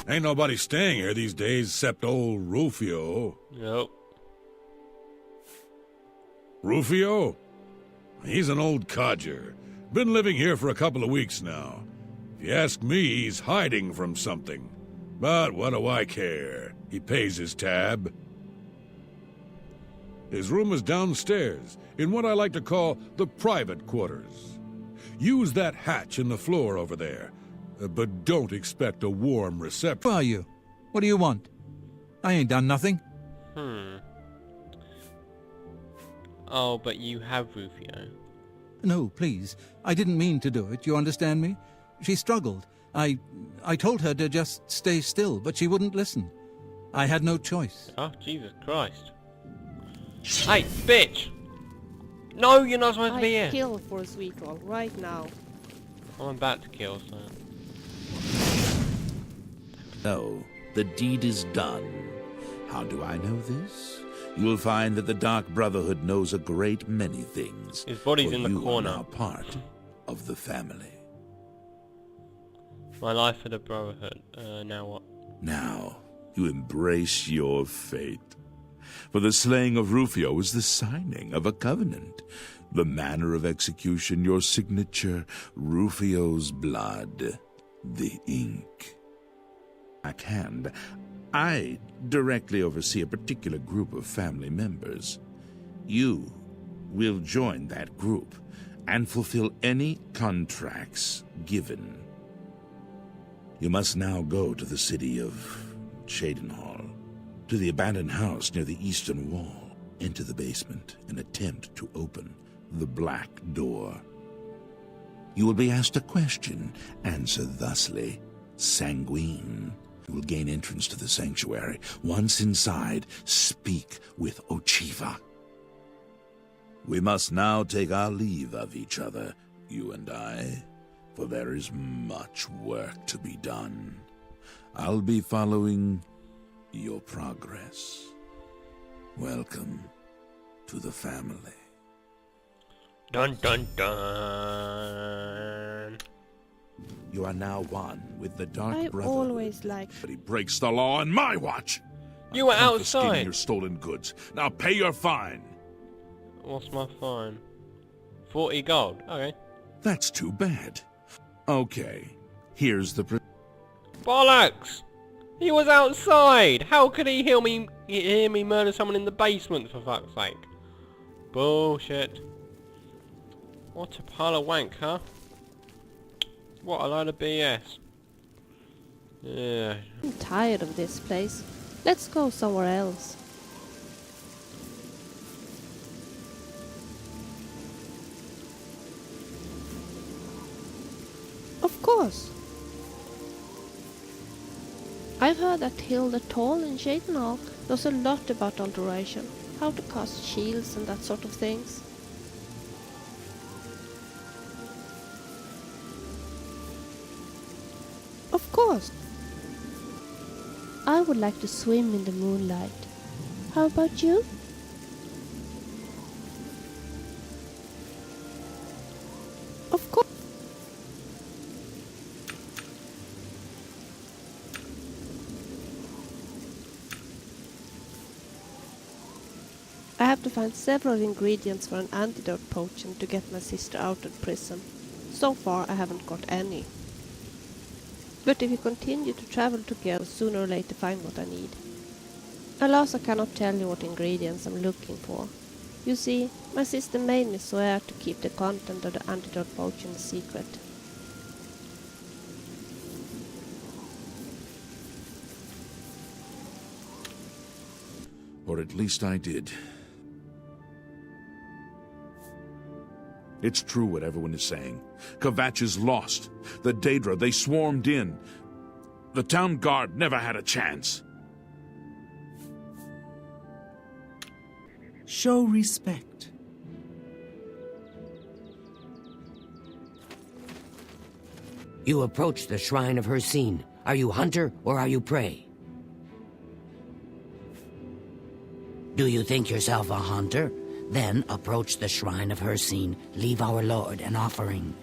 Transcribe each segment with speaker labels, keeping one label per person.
Speaker 1: Ain't nobody staying here these days except old Rufio.
Speaker 2: Yep.
Speaker 1: Rufio? He's an old codger. Been living here for a couple of weeks now. If you ask me, he's hiding from something. But what do I care? He pays his tab. His room is downstairs, in what I like to call the private quarters. Use that hatch in the floor over there, but don't expect a warm reception.
Speaker 3: Who are you? What do you want? I ain't done nothing.
Speaker 2: Oh, but you have Rufio.
Speaker 3: No, please. I didn't mean to do it, you understand me? She struggled. I told her to just stay still, but she wouldn't listen. I had no choice.
Speaker 2: Oh, Jesus Christ. Hey, bitch! No, you're not supposed to be here.
Speaker 4: I'd kill for a sweet roll right now.
Speaker 2: I'm about to kill, so...
Speaker 5: No, the deed is done. How do I know this? You'll find that the Dark Brotherhood knows a great many things.
Speaker 2: His body's in the
Speaker 5: You
Speaker 2: corner.
Speaker 5: are now part of the family.
Speaker 2: My life for the Brotherhood. Now what?
Speaker 5: Now, you embrace your fate. For the slaying of Rufio is the signing of a covenant. The manner of execution, your signature, Rufio's blood, the ink. Backhand, I directly oversee a particular group of family members. You will join that group and fulfill any contracts given. You must now go to the city of Cheydinhal, to the abandoned house near the eastern wall, into the basement, and attempt to open the black door. You will be asked a question. Answer thusly. Sanguine. You will gain entrance to the sanctuary. Once inside, speak with Ochiva. We must now take our leave of each other, you and I, for there is much work to be done. I'll be following your progress. Welcome to the family.
Speaker 2: Dun dun dun.
Speaker 5: You are now one with the Dark
Speaker 4: I've
Speaker 5: Brotherhood.
Speaker 4: always liked...
Speaker 5: But he breaks the law on my watch.
Speaker 2: You were
Speaker 5: I'm confiscating
Speaker 2: outside.
Speaker 5: your stolen goods. Now pay your fine.
Speaker 2: What's my fine? 40 gold. Okay.
Speaker 5: That's too bad. Okay, here's the...
Speaker 2: Bollocks! He was outside! How could he hear me murder someone in the basement, for fuck's sake? Bullshit. What a pile of wank, huh? What a load of BS. Yeah.
Speaker 4: I'm tired of this place. Let's go somewhere else. Of course. I've heard that Hilda Tall in Cheydinhal knows a lot about alteration, how to cast shields and that sort of things. Of course. I would like to swim in the moonlight. How about you? Of course. I have to find several ingredients for an antidote potion to get my sister out of prison. So far I haven't got any. But if we continue to travel together, sooner or later find what I need. Alas, I cannot tell you what ingredients I'm looking for. You see, my sister made me swear to keep the content of the antidote potion a secret.
Speaker 5: Or at least I did. It's true what everyone is saying. Kvatch is lost. The Daedra, they swarmed in. The town guard never had a chance.
Speaker 6: Show respect.
Speaker 7: You approach the shrine of Hircine. Are you hunter or are you prey? Do you think yourself a hunter? Then approach the shrine of Hircine. Leave our lord an offering.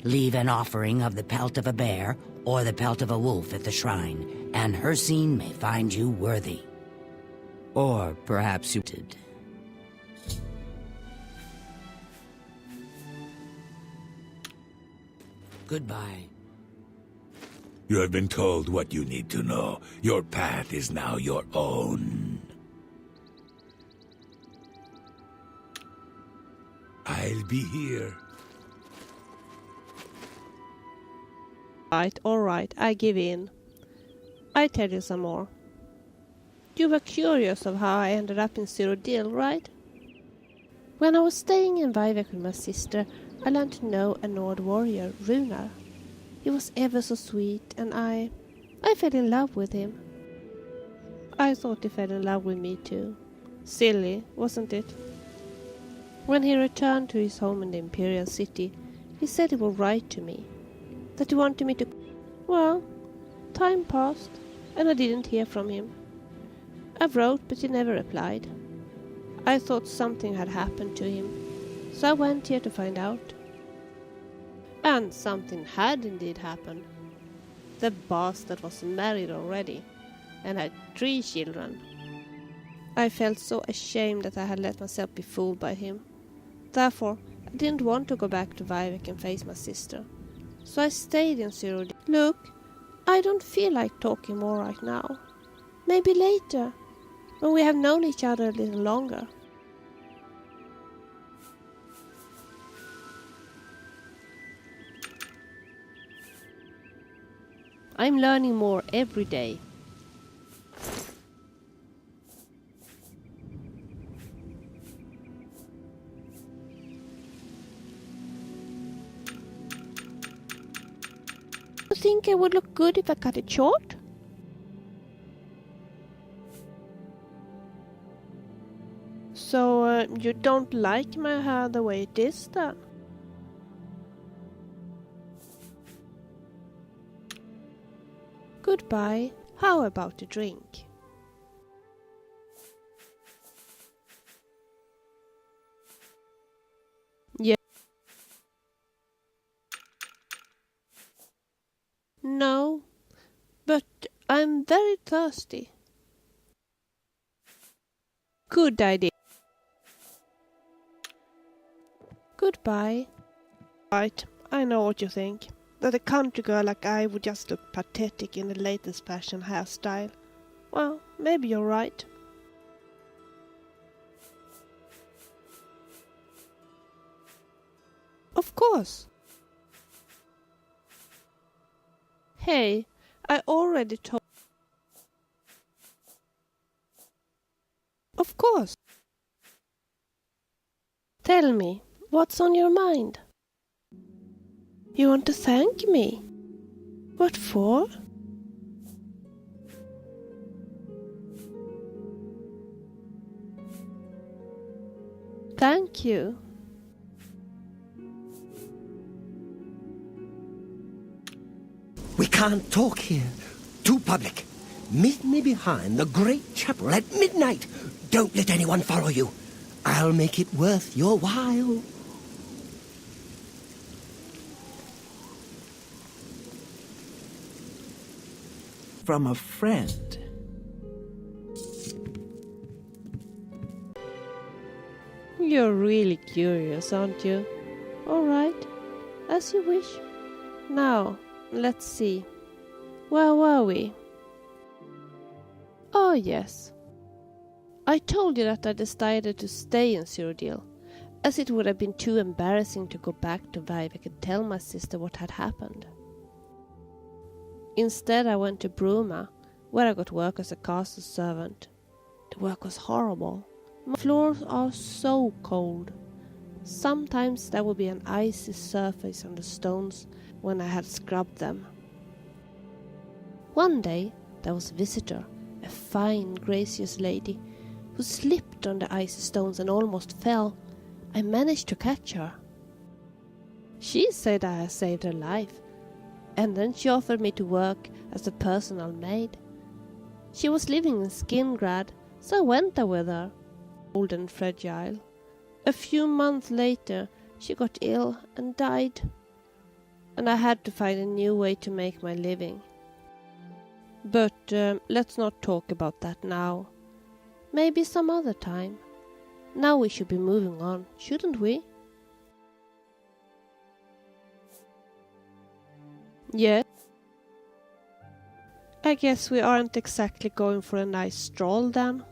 Speaker 7: Leave an offering of the pelt of a bear or the pelt of a wolf at the shrine, and her scene may find you worthy. Or perhaps suited. Goodbye.
Speaker 5: You have been told what you need to know. Your path is now your own. I'll be here.
Speaker 4: Alright, I give in. I tell you some more. You were curious of how I ended up in Cyrodiil, right? When I was staying in Vivek with my sister, I learned to know a Nord warrior, Runar. He was ever so sweet, and I fell in love with him. I thought he fell in love with me too. Silly, wasn't it? When he returned to his home in the Imperial City, he said he would write to me. That he wanted me to... Well, time passed, and I didn't hear from him. I wrote, but he never replied. I thought something had happened to him, so I went here to find out. And something had indeed happened. The bastard was married already, and had 3 children. I felt so ashamed that I had let myself be fooled by him. Therefore, I didn't want to go back to Vivek and face my sister. So I stayed in Cyrodiil. Look, I don't feel like talking more right now. Maybe later, when we have known each other a little longer. I'm learning more every day. You think it would look good if I cut it short? So, you don't like my hair the way it is then? Goodbye. How about a drink? Yeah. No, but I'm very thirsty. Good idea. Goodbye. Right, I know what you think. That a country girl like I would just look pathetic in the latest fashion hairstyle. Well, maybe you're right. Of course. Hey, I already told... Of course. Tell me, what's on your mind? You want to thank me? What for? Thank you.
Speaker 6: We can't talk here. Too public. Meet me behind the great chapel at midnight. Don't let anyone follow you. I'll make it worth your while. From a friend.
Speaker 4: You're really curious, aren't you? All right, as you wish. Now, let's see. Where were we? Oh, yes. I told you that I decided to stay in Cyrodiil, as it would have been too embarrassing to go back to Vivek and tell my sister what had happened. Instead, I went to Bruma, where I got work as a castle servant. The work was horrible. My floors are so cold. Sometimes there would be an icy surface on the stones when I had scrubbed them. One day, there was a visitor, a fine, gracious lady, who slipped on the icy stones and almost fell. I managed to catch her. She said I had saved her life, and then she offered me to work as a personal maid. She was living in Skingrad, so I went there with her, old and fragile. A few months later, she got ill and died. and I had to find a new way to make my living. But let's not talk about that now. Maybe some other time. Now we should be moving on, shouldn't we? Yes. I guess we aren't exactly going for a nice stroll then.